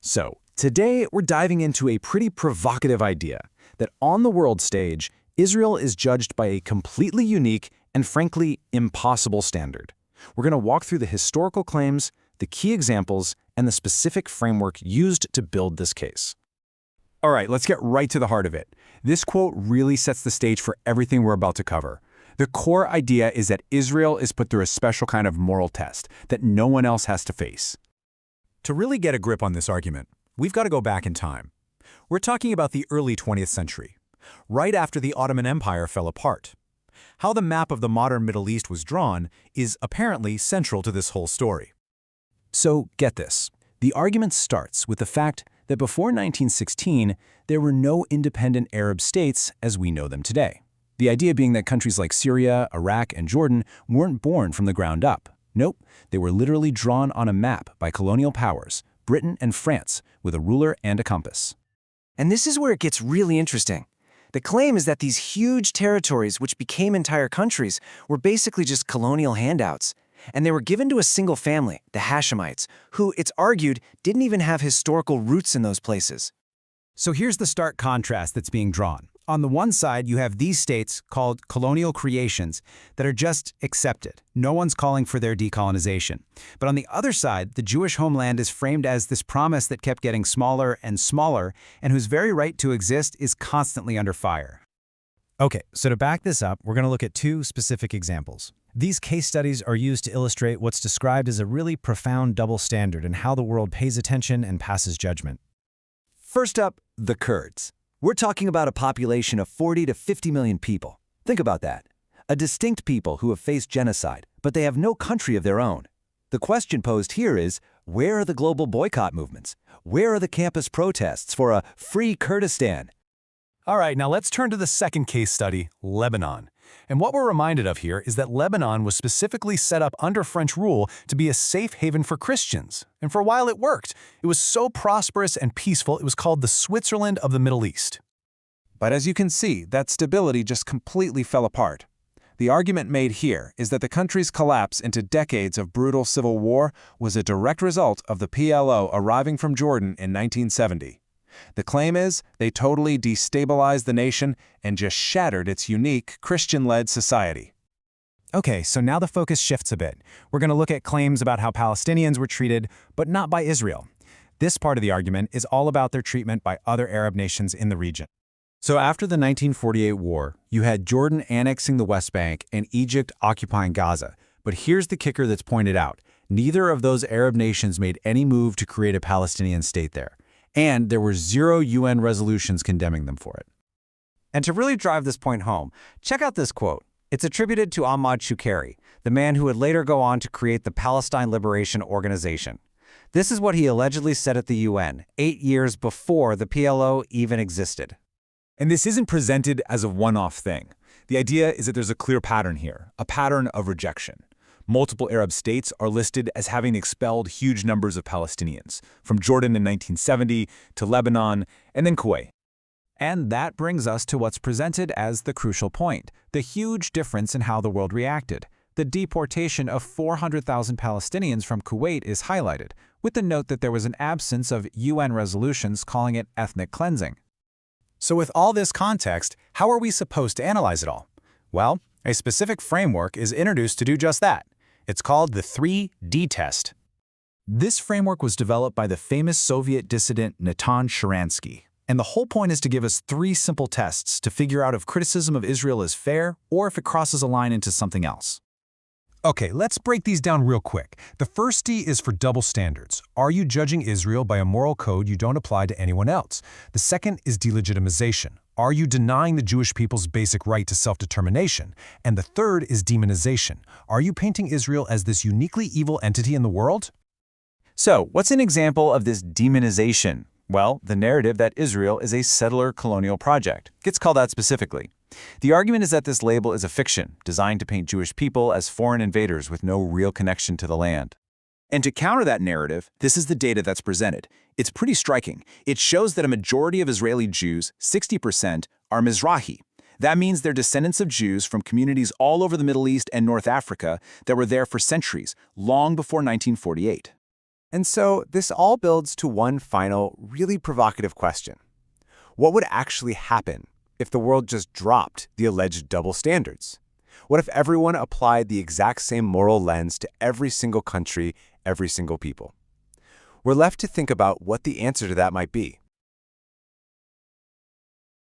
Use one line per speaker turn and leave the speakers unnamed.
So, today we're diving into a pretty provocative idea that on the world stage, Israel is judged by a completely unique and frankly impossible standard. We're going to walk through the historical claims, the key examples, and the specific framework used to build this case.
All right, let's get right to the heart of it. This quote really sets the stage for everything we're about to cover. The core idea is that Israel is put through a special kind of moral test that no one else has to face. To really get a grip on this argument, we've got to go back in time. We're talking about the early 20th century, right after the Ottoman Empire fell apart. How the map of the modern Middle East was drawn is apparently central to this whole story.
So, get this. The argument starts with the fact that before 1916, there were no independent Arab states as we know them today. The idea being that countries like Syria, Iraq, and Jordan weren't born from the ground up. Nope, they were literally drawn on a map by colonial powers, Britain and France, with a ruler and a compass.
And this is where it gets really interesting. The claim is that these huge territories, which became entire countries, were basically just colonial handouts. And they were given to a single family, the Hashemites, who, it's argued, didn't even have historical roots in those places.
So here's the stark contrast that's being drawn. On the one side, you have these states called colonial creations that are just accepted. No one's calling for their decolonization. But on the other side, the Jewish homeland is framed as this promise that kept getting smaller and smaller, and whose very right to exist is constantly under fire. Okay, so to back this up, we're going to look at two specific examples. These case studies are used to illustrate what's described as a really profound double standard in how the world pays attention and passes judgment.
First up, the Kurds. We're talking about a population of 40 to 50 million people. Think about that. A distinct people who have faced genocide, but they have no country of their own. The question posed here is, where are the global boycott movements? Where are the campus protests for a free Kurdistan?
All right, now let's turn to the second case study, Lebanon. And what we're reminded of here is that Lebanon was specifically set up under French rule to be a safe haven for Christians. And for a while it worked. It was so prosperous and peaceful, it was called the Switzerland of the Middle East.
But as you can see, that stability just completely fell apart. The argument made here is that the country's collapse into decades of brutal civil war was a direct result of the PLO arriving from Jordan in 1970. The claim is they totally destabilized the nation and just shattered its unique Christian-led society.
Okay, so now the focus shifts a bit. We're going to look at claims about how Palestinians were treated, but not by Israel. This part of the argument is all about their treatment by other Arab nations in the region. So after the 1948 war, you had Jordan annexing the West Bank and Egypt occupying Gaza. But here's the kicker that's pointed out. Neither of those Arab nations made any move to create a Palestinian state there. And there were 0 UN resolutions condemning them for it.
And to really drive this point home, check out this quote. It's attributed to Ahmad Shukeri, the man who would later go on to create the Palestine Liberation Organization. This is what he allegedly said at the UN, 8 years before the PLO even existed.
And this isn't presented as a one-off thing. The idea is that there's a clear pattern here, a pattern of rejection. Multiple Arab states are listed as having expelled huge numbers of Palestinians, from Jordan in 1970 to Lebanon and then Kuwait.
And that brings us to what's presented as the crucial point, the huge difference in how the world reacted. The deportation of 400,000 Palestinians from Kuwait is highlighted, with the note that there was an absence of UN resolutions calling it ethnic cleansing. So with all this context, how are we supposed to analyze it all? Well, a specific framework is introduced to do just that. It's called the 3D test. This framework was developed by the famous Soviet dissident Natan Sharansky. And the whole point is to give us 3 simple tests to figure out if criticism of Israel is fair or if it crosses a line into something else. Okay, let's break these down real quick. The first D is for double standards. Are you judging Israel by a moral code you don't apply to anyone else? The second is delegitimization. Are you denying the Jewish people's basic right to self-determination? And the third is demonization. Are you painting Israel as this uniquely evil entity in the world?
So, what's an example of this demonization? Well, the narrative that Israel is a settler colonial project gets called out specifically. The argument is that this label is a fiction, designed to paint Jewish people as foreign invaders with no real connection to the land. And to counter that narrative, this is the data that's presented. It's pretty striking. It shows that a majority of Israeli Jews, 60%, are Mizrahi. That means they're descendants of Jews from communities all over the Middle East and North Africa that were there for centuries, long before 1948. And so this all builds to one final, really provocative question. What would actually happen if the world just dropped the alleged double standards? What if everyone applied the exact same moral lens to every single country, every single people? We're left to think about what the answer to that might be.